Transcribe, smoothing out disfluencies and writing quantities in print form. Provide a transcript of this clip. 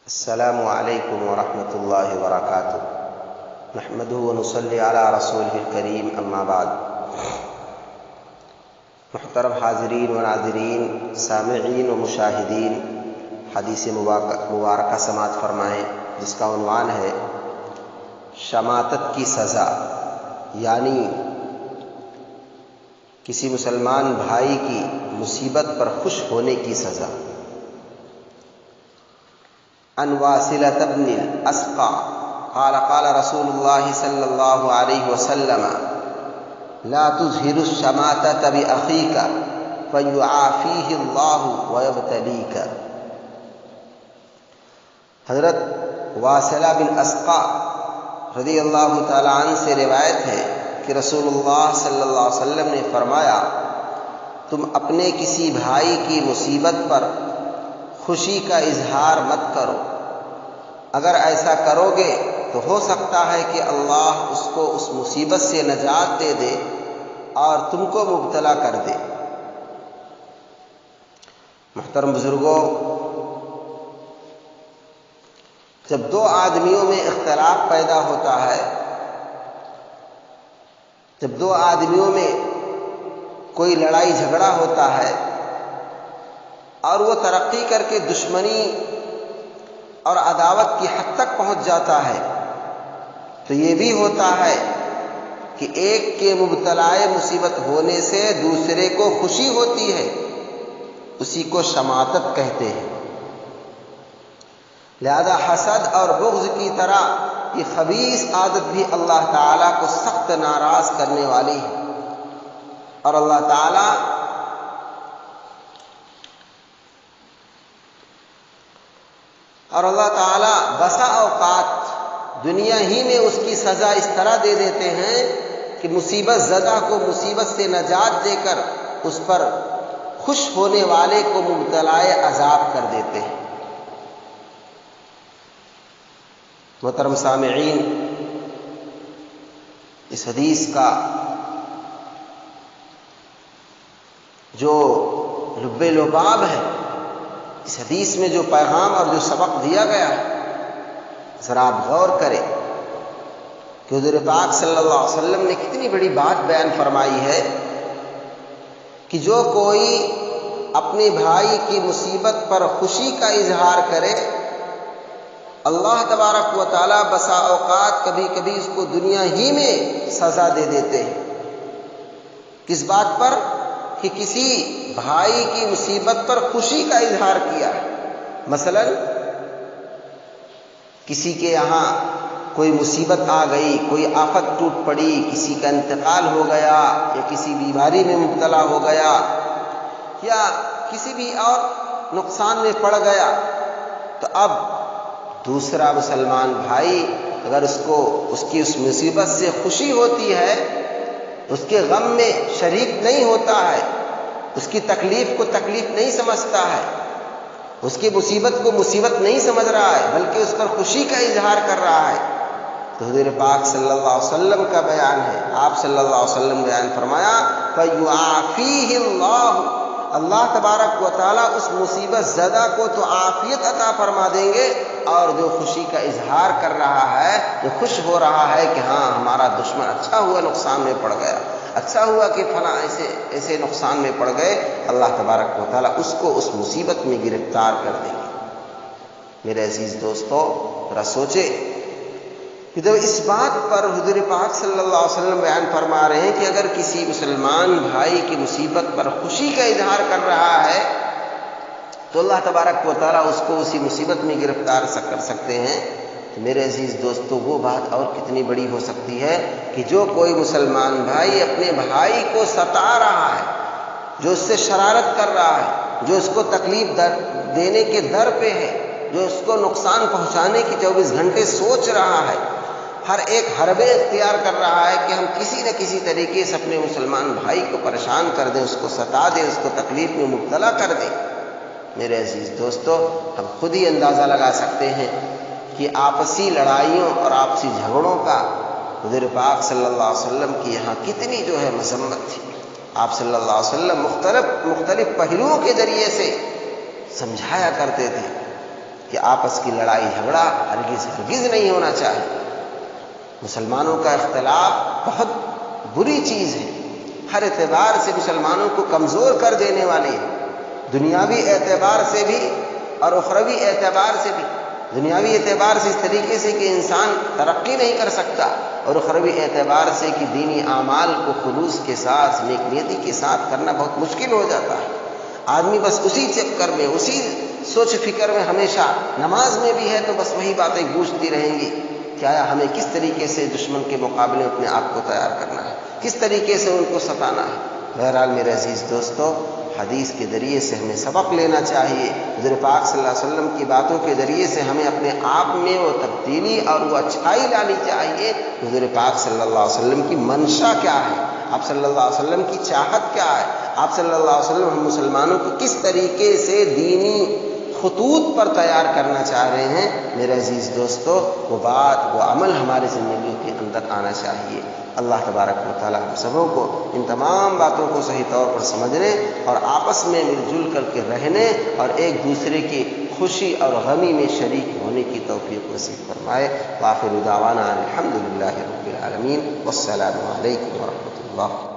السلام علیکم ورحمۃ اللہ وبرکاتہ۔ نحمده ونصلی علی رسوله الکریم، اما بعد۔ محترم حاضرین و ناظرین، سامعین و مشاہدین، حدیث مبارکہ سماعت فرمائیں جس کا عنوان ہے شماتت کی سزا، یعنی کسی مسلمان بھائی کی مصیبت پر خوش ہونے کی سزا۔ عن واصلة بن الأسقع قال قال رسول الله صلى الله عليه وسلم لا تظهر الشماتة بأخيك فيعافيه الله ويبتليك۔ حضرت واصلہ بن اسقع رضی اللہ تعالی عنہ سے روایت ہے کہ رسول اللہ صلی اللہ علیہ وسلم نے فرمایا، تم اپنے کسی بھائی کی مصیبت پر خوشی کا اظہار مت کرو، اگر ایسا کرو گے تو ہو سکتا ہے کہ اللہ اس کو اس مصیبت سے نجات دے دے اور تم کو مبتلا کر دے۔ محترم بزرگوں، جب دو آدمیوں میں اختلاف پیدا ہوتا ہے، جب دو آدمیوں میں کوئی لڑائی جھگڑا ہوتا ہے اور وہ ترقی کر کے دشمنی اور عداوت کی حد تک پہنچ جاتا ہے، تو یہ بھی ہوتا ہے کہ ایک کے مبتلائے مصیبت ہونے سے دوسرے کو خوشی ہوتی ہے، اسی کو شماتت کہتے ہیں۔ لہذا حسد اور بغض کی طرح یہ خبیث عادت بھی اللہ تعالیٰ کو سخت ناراض کرنے والی ہے، اور اللہ تعالیٰ بسا اوقات دنیا ہی میں اس کی سزا اس طرح دے دیتے ہیں کہ مصیبت زدہ کو مصیبت سے نجات دے کر اس پر خوش ہونے والے کو مبتلائے عذاب کر دیتے ہیں۔ محترم سامعین، اس حدیث کا جو لب لباب ہے، اس حدیث میں جو پیغام اور جو سبق دیا گیا ہے، ذرا آپ غور کریں کہ حضور پاک صلی اللہ علیہ وسلم نے کتنی بڑی بات بیان فرمائی ہے کہ جو کوئی اپنے بھائی کی مصیبت پر خوشی کا اظہار کرے، اللہ تبارک و تعالیٰ بسا اوقات کبھی کبھی اس کو دنیا ہی میں سزا دے دیتے ہیں۔ کس بات پر؟ کہ کسی بھائی کی مصیبت پر خوشی کا اظہار کیا ہے۔ مثلا کسی کے یہاں کوئی مصیبت آ گئی، کوئی آفت ٹوٹ پڑی، کسی کا انتقال ہو گیا، یا کسی بیماری میں مبتلا ہو گیا، یا کسی بھی اور نقصان میں پڑ گیا، تو اب دوسرا مسلمان بھائی اگر اس کی اس مصیبت سے خوشی ہوتی ہے، اس کے غم میں شریک نہیں ہوتا ہے، اس کی تکلیف کو تکلیف نہیں سمجھتا ہے، اس کی مصیبت کو مصیبت نہیں سمجھ رہا ہے، بلکہ اس پر خوشی کا اظہار کر رہا ہے، تو حضور پاک صلی اللہ علیہ وسلم کا بیان ہے، آپ صلی اللہ علیہ وسلم بیان فرمایا فَيُعَافِيهِ اللَّهُ، اللہ تبارک و تعالیٰ اس مصیبت زدہ کو تو عافیت عطا فرما دیں گے، اور جو خوشی کا اظہار کر رہا ہے، جو خوش ہو رہا ہے کہ ہاں ہمارا دشمن اچھا ہوا نقصان میں پڑ گیا، اچھا ہوا کہ فلاں ایسے نقصان میں پڑ گئے، اللہ تبارک و تعالیٰ اس کو اس مصیبت میں گرفتار کر دیں گے۔ میرے عزیز دوستو، ذرا سوچے کہ جب اس بات پر حضور پاک صلی اللہ علیہ وسلم بیان فرما رہے ہیں کہ اگر کسی مسلمان بھائی کی مصیبت پر خوشی کا اظہار کر رہا ہے تو اللہ تبارک و تعالیٰ اس کو اسی مصیبت میں گرفتار کر سکتے ہیں، تو میرے عزیز دوستو وہ بات اور کتنی بڑی ہو سکتی ہے کہ جو کوئی مسلمان بھائی اپنے بھائی کو ستا رہا ہے، جو اس سے شرارت کر رہا ہے، جو اس کو تکلیف دینے کے در پہ ہے، جو اس کو نقصان پہنچانے کی 24 گھنٹے سوچ رہا ہے، ہر ایک حربے اختیار کر رہا ہے کہ ہم کسی نہ کسی طریقے سے اپنے مسلمان بھائی کو پریشان کر دیں، اس کو ستا دیں، اس کو تکلیف میں مبتلا کر دیں، میرے عزیز دوستو ہم خود ہی اندازہ لگا سکتے ہیں کہ آپسی لڑائیوں اور آپسی جھگڑوں کا حضور پاک صلی اللہ علیہ وسلم کی یہاں کتنی جو ہے مذمت تھی۔ آپ صلی اللہ علیہ وسلم مختلف پہلوؤں کے ذریعے سے سمجھایا کرتے تھے کہ آپس کی لڑائی جھگڑا ہرگز نہیں ہونا چاہیے۔ مسلمانوں کا اختلاف بہت بری چیز ہے، ہر اعتبار سے مسلمانوں کو کمزور کر دینے والی ہے، دنیاوی اعتبار سے بھی اور اخروی اعتبار سے بھی۔ دنیاوی اعتبار سے اس طریقے سے کہ انسان ترقی نہیں کر سکتا، اور اخروی اعتبار سے کہ دینی اعمال کو خلوص کے ساتھ، نیک نیتی کے ساتھ کرنا بہت مشکل ہو جاتا ہے۔ آدمی بس اسی چکر میں، اسی سوچ فکر میں ہمیشہ، نماز میں بھی ہے تو بس وہی باتیں گونجتی رہیں گی کہ آیا ہمیں کس طریقے سے دشمن کے مقابلے میں اپنے آپ کو تیار کرنا ہے، کس طریقے سے ان کو ستانا ہے۔ بہرحال میرے عزیز دوستو، حدیث کے ذریعے سے ہمیں سبق لینا چاہیے، حضور پاک صلی اللہ علیہ وسلم کی باتوں کے ذریعے سے ہمیں اپنے آپ میں وہ تبدیلی اور وہ اچھائی لانی چاہیے۔ حضور پاک صلی اللہ علیہ وسلم کی منشا کیا ہے، آپ صلی اللہ علیہ وسلم کی چاہت کیا ہے، آپ صلی اللہ علیہ وسلم ہم مسلمانوں کو کس طریقے سے دینی خطوط پر تیار کرنا چاہ رہے ہیں۔ میرے عزیز دوستو، وہ بات، وہ عمل ہماری زندگیوں کے اندر آنا چاہیے۔ اللہ تبارک و تعالی ہم سبوں کو ان تمام باتوں کو صحیح طور پر سمجھنے اور آپس میں مل جل کر کے رہنے اور ایک دوسرے کی خوشی اور غمی میں شریک ہونے کی توفیق نصیب فرمائے۔ وآخر دعوانا الحمدللہ رب العالمین، والسلام علیکم ورحمۃ اللہ۔